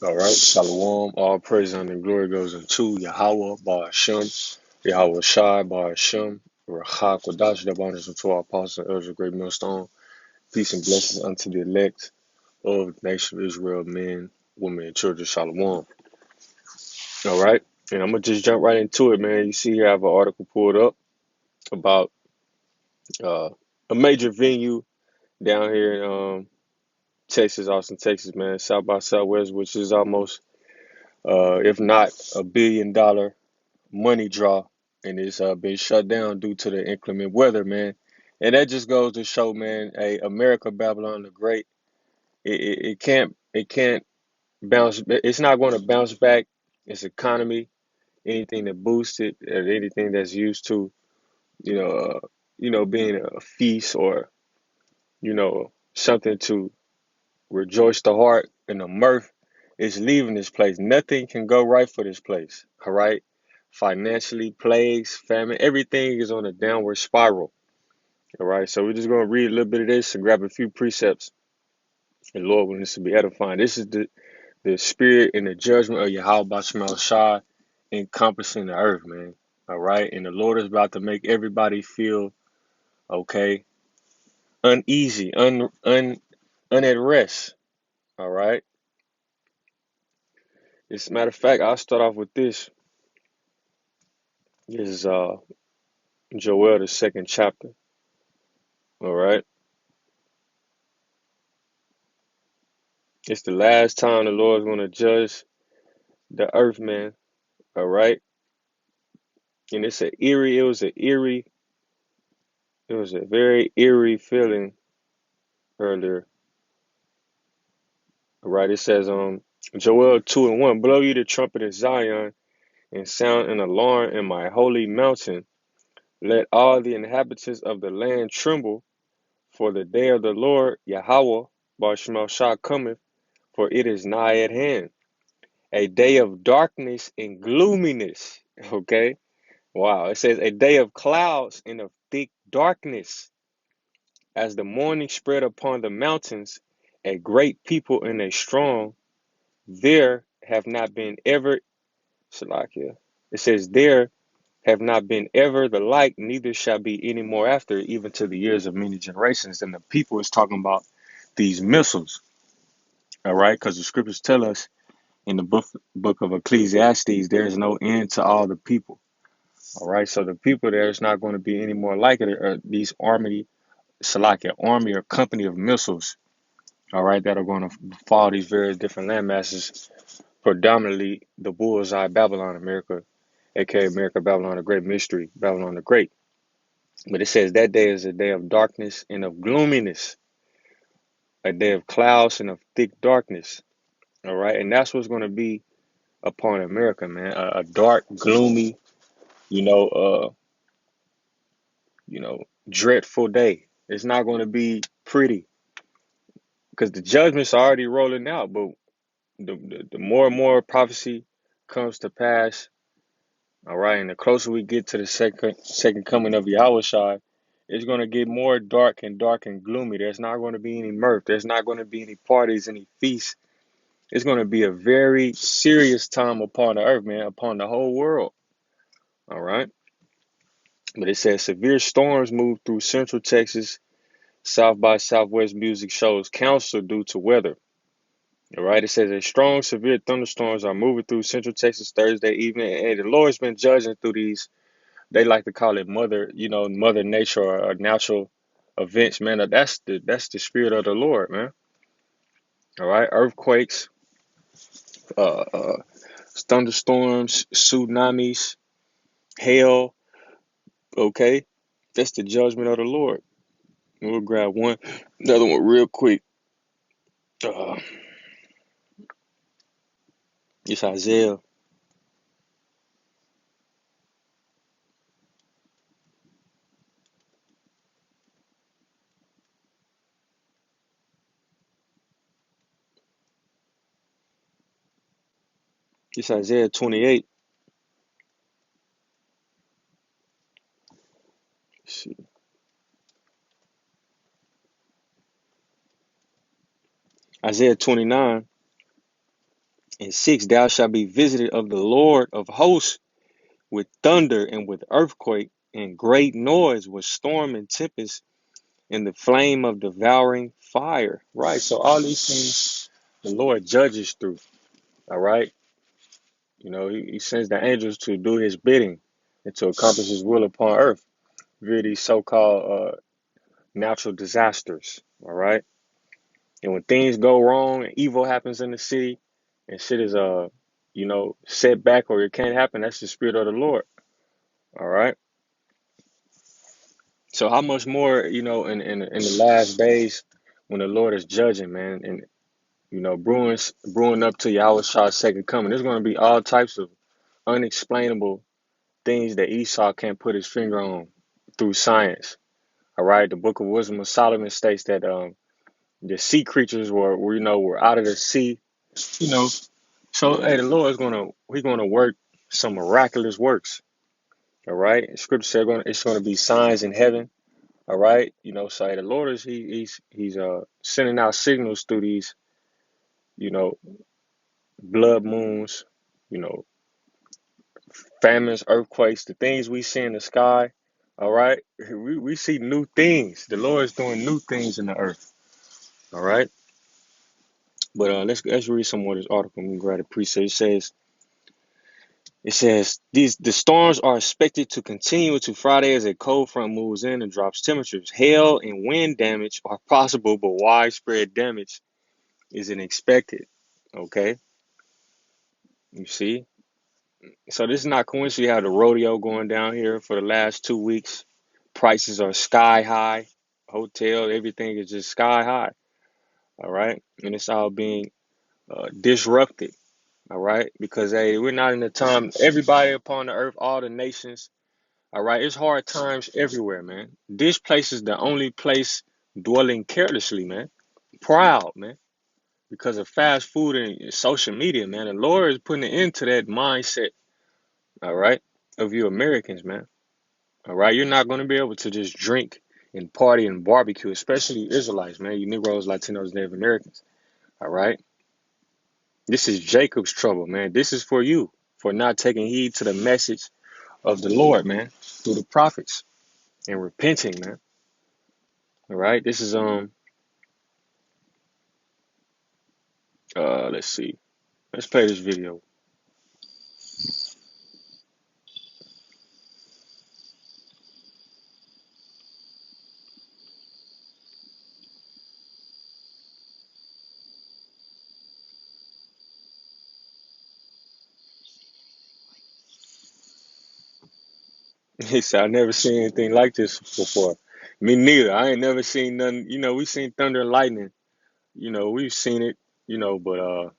All right, Shalom. All praise and glory goes unto Yahawah, Bar Hashem, YAHAWASHI, Bar Hashem, Rachak, Kodash, that honors unto our apostle, Elder Great Millstone. Peace and blessings unto the elect of the nation of Israel, men, women, and children. Shalom. All right, and I'm going to just jump right into it, man. You see here, I have an article pulled up about uh, a major venue down here in Texas, Austin, Texas, man, South by Southwest, which is almost, if not $1 billion money draw, and it's been shut down due to the inclement weather, man. And that just goes to show, man, America Babylon the Great, it can't bounce. It's not going to bounce back. Its economy, anything that boosts it, or anything that's used to, you know, being a feast or something to rejoice the heart and the mirth, is leaving this place. Nothing can go right for this place. All right. Financially, plagues, famine, everything is on a downward spiral. All right. So we're just going to read a little bit of this and grab a few precepts. And Lord, when this will be edifying. This is the spirit and the judgment of YAHAWASHI encompassing the earth, man. All right. And the Lord is about to make everybody feel okay, uneasy, at rest. All right. As a matter of fact, I'll start off with this. This is Joel, the second chapter. All right. It's the last time the Lord's going to judge the earth, man. All right. And it was a very eerie feeling earlier. All right. It says, Joel 2:1, blow you the trumpet in Zion and sound an alarm in my holy mountain. Let all the inhabitants of the land tremble, for the day of the Lord, Yahawah, Shah cometh, for it is nigh at hand. A day of darkness and gloominess. Okay. Wow. It says a day of clouds and of thick darkness. As the morning spread upon the mountains, a great people and a strong, there have not been ever, Salakia. It says, there have not been ever the like, neither shall be any more after, even to the years of many generations. And the people is talking about these missiles. All right. Because the scriptures tell us in the book of Ecclesiastes, there is no end to all the people. All right, so the people there is not going to be any more like it, or these army or company of missiles. All right, that are going to fall these various different landmasses, predominantly the bullseye Babylon, America, aka America, Babylon the Great, mystery, Babylon the Great. But it says that day is a day of darkness and of gloominess, a day of clouds and of thick darkness. All right, and that's what's going to be upon America, man. A dark, gloomy, you know, uh, dreadful day. It's not going to be pretty because the judgment's already rolling out. But the more and more prophecy comes to pass, all right, and the closer we get to the second coming of Yahushua, it's going to get more dark and gloomy. There's not going to be any mirth. There's not going to be any parties, any feasts. It's going to be a very serious time upon the earth, man, upon the whole world. All right. But it says severe storms move through central Texas. South by Southwest music shows council due to weather. All right, it says a strong, severe thunderstorms are moving through Central Texas Thursday evening, and the Lord's been judging through these. They like to call it Mother Nature or natural events, man. That's the spirit of the Lord, man. All right, earthquakes, uh, uh thunderstorms, tsunamis, hail. Okay, that's the judgment of the Lord. We'll grab another one real quick. Uh, it's Isaiah. It's Isaiah 28. Let's see. Isaiah 29, And 6, thou shalt be visited of the Lord of hosts with thunder and with earthquake and great noise, with storm and tempest and the flame of devouring fire. Right. So all these things the Lord judges through. All right. He sends the angels to do his bidding and to accomplish his will upon earth via these so-called natural disasters. All right. And when things go wrong and evil happens in the city and shit is set back or it can't happen, that's the spirit of the Lord. All right. So how much more, in the last days when the Lord is judging, man, and brewing up to YAHAWASHI's second coming, there's gonna be all types of unexplainable things that Esau can't put his finger on through science. All right. The Book of Wisdom of Solomon states that the sea creatures were out of the sea, you know. So hey, the Lord is gonna work some miraculous works. All right. Scripture said it's gonna be signs in heaven. All right. So hey, the Lord is he's sending out signals through these, you know, blood moons, you know, famines, earthquakes, the things we see in the sky. All right. We see new things. The Lord is doing new things in the earth. All right. But let's read some more of this article. I'm grab the precept. It says the storms are expected to continue into Friday as a cold front moves in and drops temperatures. Hail and wind damage are possible, but widespread damage isn't expected. Okay, you see. So this is not coincidence. You have the rodeo going down here for the last 2 weeks. Prices are sky high. Hotel, everything is just sky high. All right, and it's all being disrupted. All right, because hey, we're not in the time. Everybody upon the earth, all the nations. All right, it's hard times everywhere, man. This place is the only place dwelling carelessly, man. Proud, man, because of fast food and social media, man. The Lord is putting an end to that mindset, all right, of you Americans, man. All right, you're not going to be able to just drink and party and barbecue, especially Israelites, man. You Negroes, Latinos, Native Americans, all right. This is Jacob's trouble, man. This is for you for not taking heed to the message of the Lord, man, through the prophets and repenting, man. All right, this is let's see. Let's play this video. He said, I never seen anything like this before. Me neither. I ain't never seen nothing. We seen thunder and lightning. We've seen it, but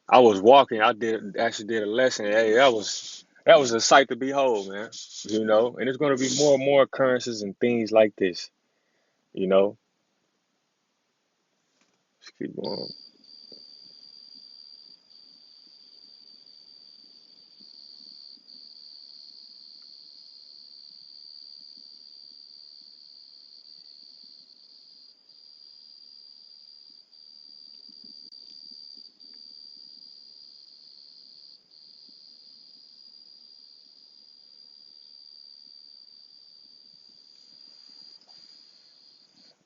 I was walking. I actually did a lesson. Hey, that was a sight to behold, man. And it's gonna be more and more occurrences and things like this, you know. Let's keep going.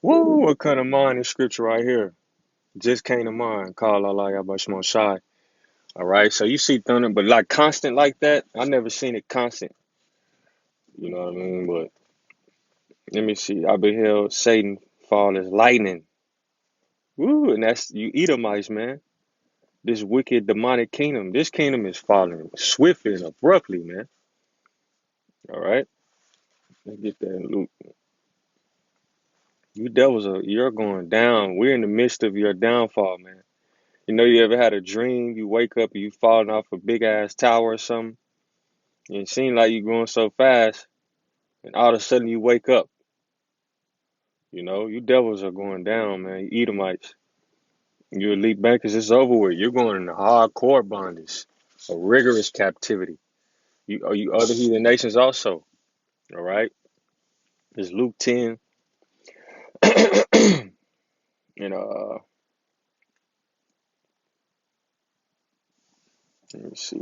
Woo, what kind of mind is scripture right here? Just came to mind. Call Allah YAHAWASHI. All right, so you see thunder, but like constant like that, I never seen it constant. You know what I mean? But let me see. I beheld Satan fall as lightning. Woo, and that's you Edomites, man. This wicked demonic kingdom. This kingdom is falling swiftly and abruptly, man. All right, let's get that in Luke. You devils you're going down. We're in the midst of your downfall, man. You ever had a dream? You wake up and you falling off a big ass tower or something, and it seems like you're going so fast, and all of a sudden you wake up. You devils are going down, man. You Edomites. You elite bankers, it's over with. You're going into hardcore bondage, a rigorous captivity. You other heathen nations also. All right. It's Luke 10 and Let me see.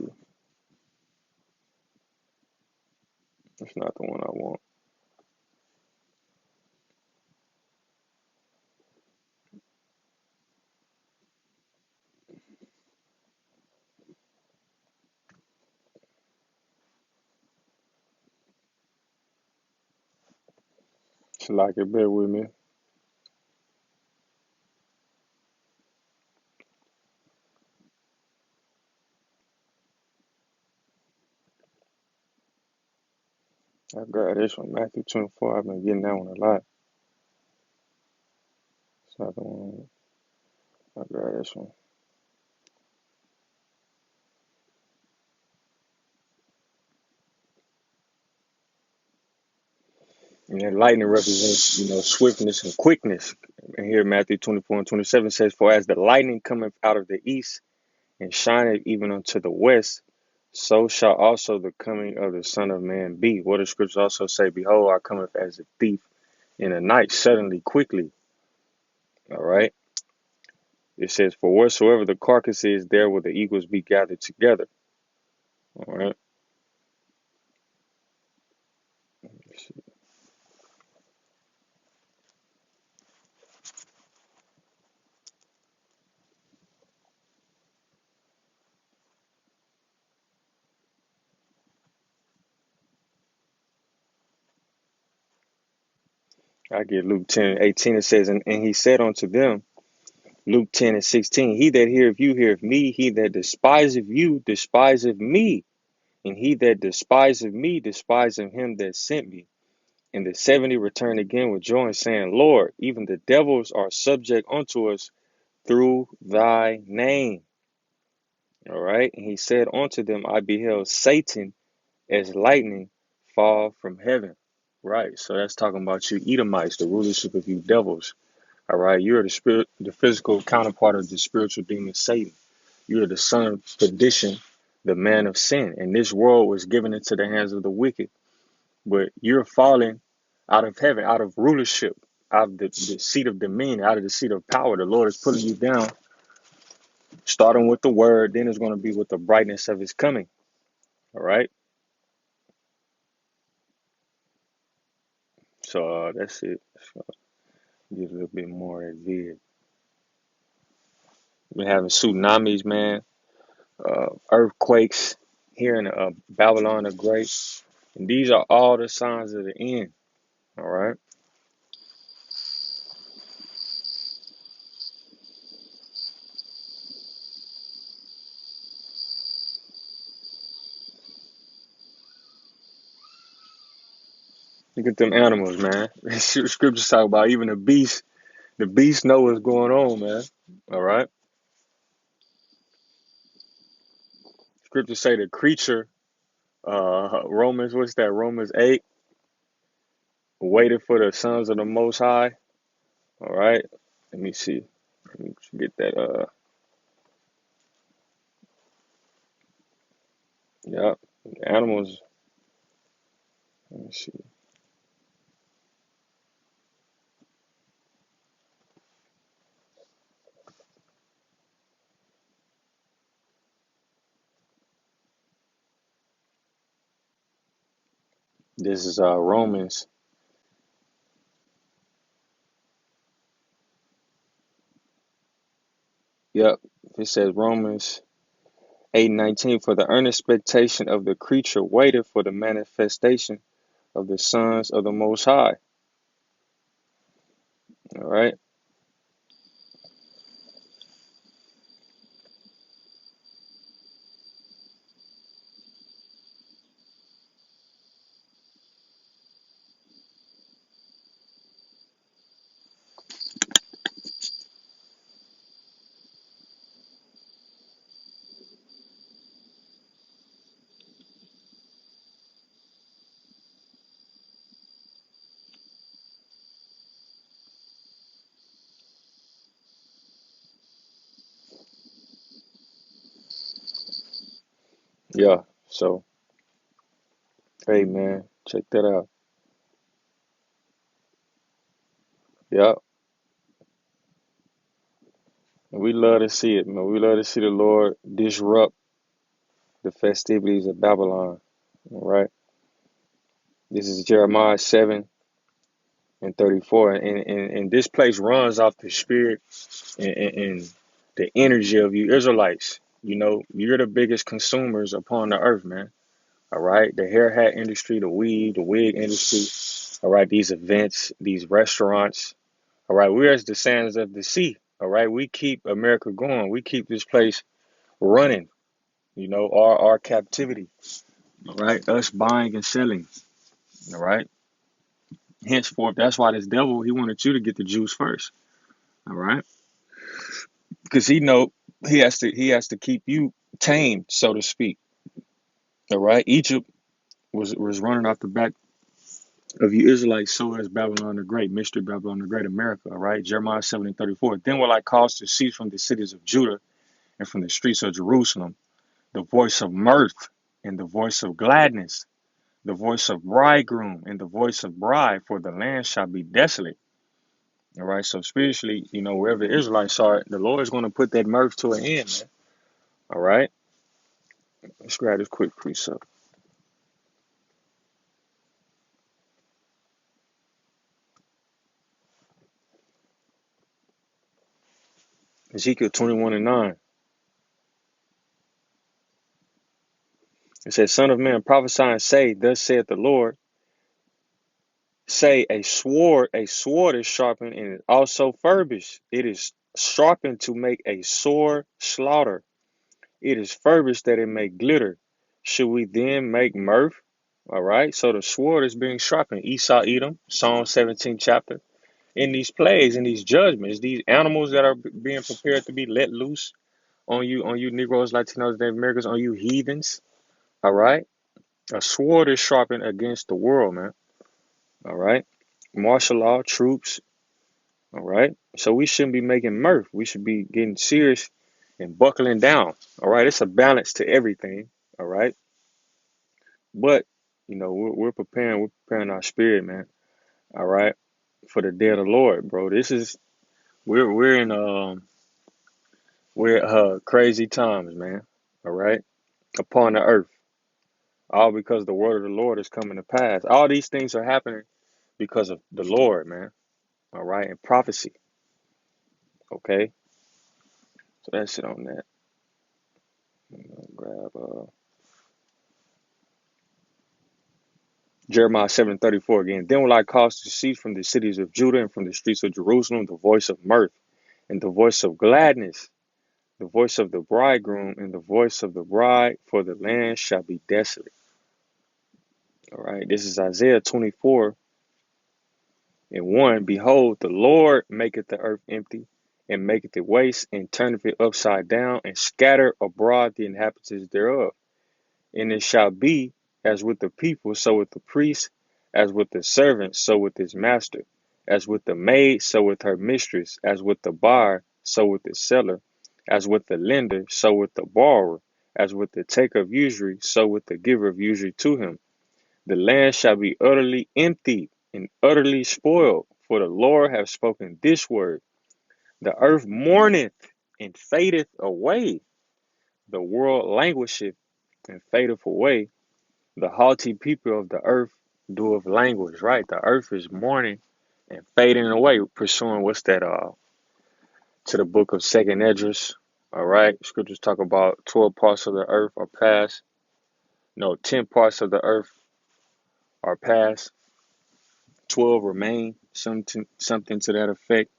It's not the one I want. It's like it, bear with me. I grabbed this one, Matthew 24. I've been getting that one a lot. It's not the one. I grabbed this one. And then lightning represents, swiftness and quickness. And here Matthew 24 and 27 says, "For as the lightning cometh out of the east and shineth even unto the west, so shall also the coming of the Son of Man be." What the scriptures also say, "Behold, I cometh as a thief in the night, suddenly, quickly." All right. It says, "For wheresoever the carcass is, there will the eagles be gathered together." All right. I get Luke 10:18. It says, and he said unto them, Luke 10 and 16, "He that heareth you heareth me, he that despiseth you despiseth me, and he that despiseth me despiseth him that sent me." And the 70 returned again with joy, saying, "Lord, even the devils are subject unto us through thy name." All right. And he said unto them, "I beheld Satan as lightning fall from heaven." Right. So that's talking about you Edomites, the rulership of you devils. All right. You're the physical counterpart of the spiritual demon Satan. You're the son of perdition, the man of sin. And this world was given into the hands of the wicked. But you're falling out of heaven, out of rulership, out of the seat of dominion, out of the seat of power. The Lord is pulling you down, starting with the word, then it's going to be with the brightness of his coming. All right. So that's it. So get a little bit more at vid. We're having tsunamis, man, earthquakes here in Babylon the Great. And these are all the signs of the end. All right. Look at them animals, man. Scriptures talk about even the beast. The beast know what's going on, man. All right. Scriptures say the creature, Romans, what's that? Romans 8, waited for the sons of the Most High. All right. Let me see. Let me get that. Yeah. Animals. Let me see. This is Romans. Yep. It says Romans 8:19. "For the earnest expectation of the creature waited for the manifestation of the sons of the Most High." All right. Yeah. So, hey, man, check that out. Yep. And we love to see it, man. We love to see the Lord disrupt, the festivities of Babylon. All right. This is Jeremiah 7 and 34. And this place runs off the spirit and the energy of you Israelites. You know, you're the biggest consumers upon the earth, man. All right. The hair hat industry, the weed, the wig industry. All right. These events, these restaurants. All right. We're as the sands of the sea. All right. We keep America going. We keep this place running, you know, our captivity. All right. Us buying and selling. All right. Henceforth, that's why this devil, he wanted you to get the Jews first. All right. Because he know he has to keep you tamed, so to speak. All right. Egypt was running off the back of you Israelites, so as Babylon the Great, mystery Babylon the Great, America. All right. Jeremiah 7 and 34. Then will I cause to cease from the cities of Judah and from the streets of Jerusalem the voice of mirth and the voice of gladness, the voice of bridegroom and the voice of bride, for the land shall be desolate. All right. So spiritually, you know, wherever the Israelites are, the Lord is going to put that mirth to an end, man. All right. Let's grab this quick precept. Ezekiel 21 and 9. It says, Son of man, prophesy and say, Thus saith the Lord, say, a sword is sharpened and also furbished. It is sharpened to make a sore slaughter. It is furbished that it may glitter. Should we then make mirth? All right. So the sword is being sharpened. Esau, Edom, Psalm 17 chapter. In these plagues, in these judgments, these animals that are being prepared to be let loose on you Negroes, Latinos, Native Americans, on you heathens. All right. A sword is sharpened against the world, man. All right. Martial law, troops. All right. So we shouldn't be making mirth. We should be getting serious and buckling down. All right. It's a balance to everything. All right. But, you know, we're preparing our spirit, man. All right. For the day of the Lord, bro. We're in crazy times, man. All right. Upon the earth. All because the word of the Lord is coming to pass. All these things are happening because of the Lord, man. All right. And prophecy. Okay. So that's it on that. Grab Jeremiah 7:34 again. Then will I cause to cease from the cities of Judah and from the streets of Jerusalem the voice of mirth and the voice of gladness, the voice of the bridegroom and the voice of the bride, for the land shall be desolate. All right. This is Isaiah 24 and 1. Behold, the Lord maketh the earth empty and maketh it waste and turneth it upside down and scatter abroad the inhabitants thereof. And it shall be as with the people, so with the priest, as with the servant, so with his master, as with the maid, so with her mistress, as with the buyer, so with the seller, as with the lender, so with the borrower, as with the taker of usury, so with the giver of usury to him. The land shall be utterly empty and utterly spoiled, for the Lord hath spoken this word. The earth mourneth and fadeth away. The world languisheth and fadeth away. The haughty people of the earth do of language, right? The earth is mourning and fading away, pursuing what's that to the book of Second Esdras. All right. Scriptures talk about 12 parts of the earth are past. No, 10 parts of the earth are past. 12 remain, something to that effect.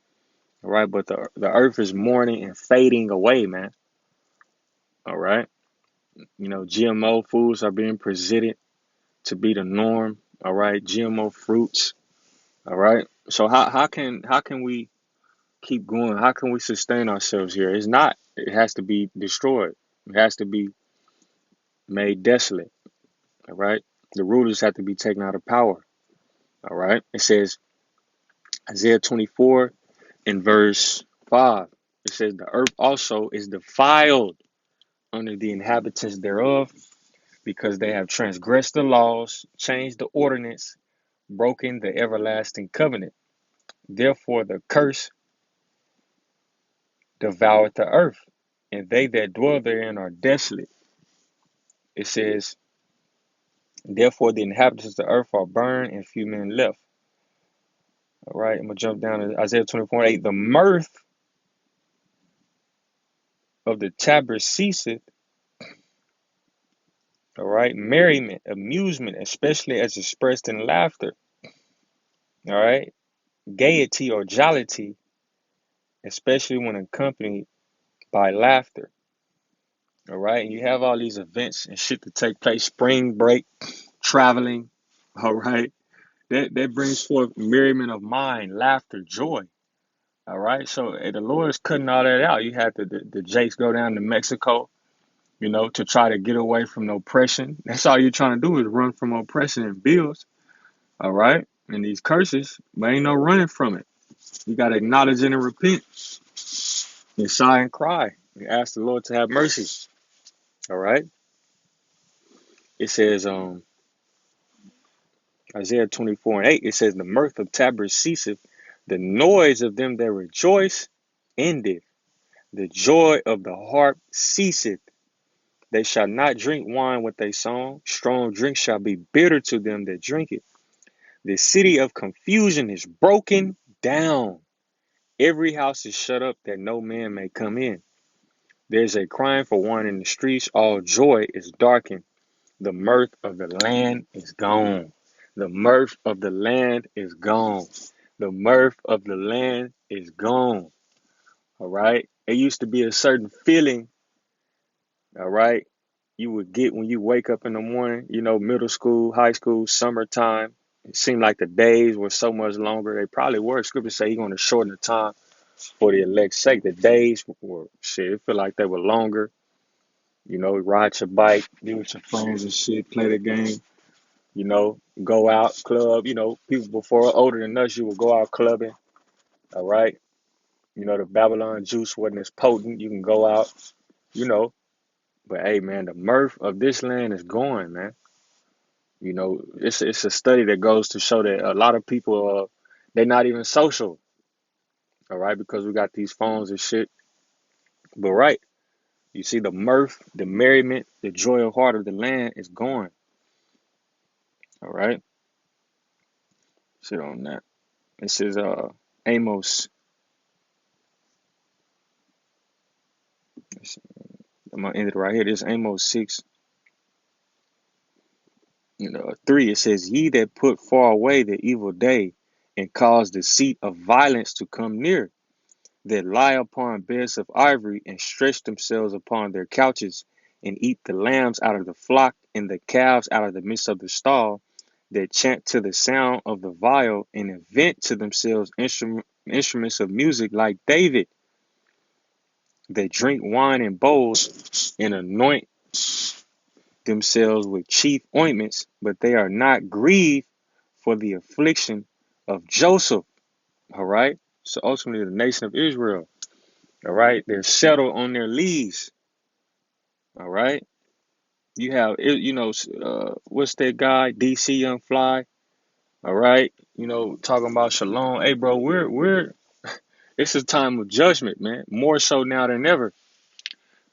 All right. But the earth is mourning and fading away, man. All right. You know, GMO foods are being presented to be the norm. All right. GMO fruits. All right. So how can we keep going? How can we sustain ourselves here? It's not. It has to be destroyed. It has to be made desolate. All right. The rulers have to be taken out of power. All right. It says Isaiah 24 in verse 5. It says the earth also is defiled under the inhabitants thereof, because they have transgressed the laws, changed the ordinance, broken the everlasting covenant. Therefore the curse devoured the earth, and they that dwell therein are desolate. It says, therefore the inhabitants of the earth are burned and few men left. All right, I'm going to jump down to Isaiah 24:8. The mirth of the tabrets ceaseth. All right, merriment, amusement, especially as expressed in laughter. All right, gaiety or jollity, especially when accompanied by laughter. All right, and you have all these events and shit to take place, spring break, traveling. All right, that brings forth merriment of mind, laughter, joy. All right, so the Lord's cutting all that out. You had the Jakes go down to Mexico, to try to get away from the oppression. That's all you're trying to do is run from oppression and bills. All right, and these curses, but ain't no running from it. You got to acknowledge it and repent and sigh and cry and ask the Lord to have mercy. All right, it says, Isaiah 24:8, it says, the mirth of tabrets ceaseth, the noise of them that rejoice endeth, the joy of the harp ceaseth. They shall not drink wine with a song, strong drink shall be bitter to them that drink it. The city of confusion is broken down. Every house is shut up that no man may come in. There's a crying for wine in the streets, all joy is darkened. The mirth of the land is gone. The mirth of the land is gone. The mirth of the land is gone. All right. It used to be a certain feeling, all right, you would get when you wake up in the morning, middle school, high school, summertime. It seemed like the days were so much longer. They probably were. Scripture say he's going to shorten the time for the elect's sake. The days were, shit, it feel like they were longer. Ride your bike, be with your friends and shit, play the game. Go out, club. People before older than us, you would go out clubbing. All right. The Babylon juice wasn't as potent. You can go out, you know. But hey, man, the mirth of this land is gone, man. It's a study that goes to show that a lot of people, they're not even social. All right, because we got these phones and shit. But right, you see the mirth, the merriment, the joy of heart of the land is gone. All right, sit on that. This is Amos. I'm gonna end it right here. This is Amos 6, 3. It says, "Ye that put far away the evil day, and cause the seat of violence to come near, that lie upon beds of ivory, and stretch themselves upon their couches, and eat the lambs out of the flock, and the calves out of the midst of the stall, that chant to the sound of the viol, and invent to themselves instruments of music like David, that drink wine in bowls, and anoint themselves with chief ointments, but they are not grieved for the affliction of Joseph." All right. So ultimately, the nation of Israel, all right, they're settled on their lees. All right. You have, what's that guy, DC Young Fly? All right. Talking about shalom. Hey, bro, it's a time of judgment, man. More so now than ever.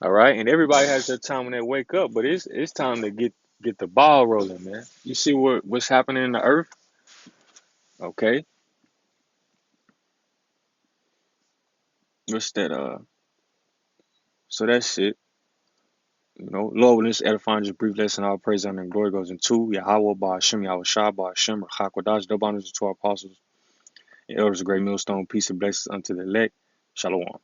All right. And everybody has their time when they wake up, but it's time to get the ball rolling, man. You see what's happening in the earth? Okay. What's that? So that's it. Lord, with this edifying, just brief lesson, all praise, honor, and glory goes into YAHAWAH, Ba'ashem, Yahawashi, Ba'ashem, Hakwadash, double honors to our apostles and elders of great millstone, peace and blessings unto the elect. Shalom.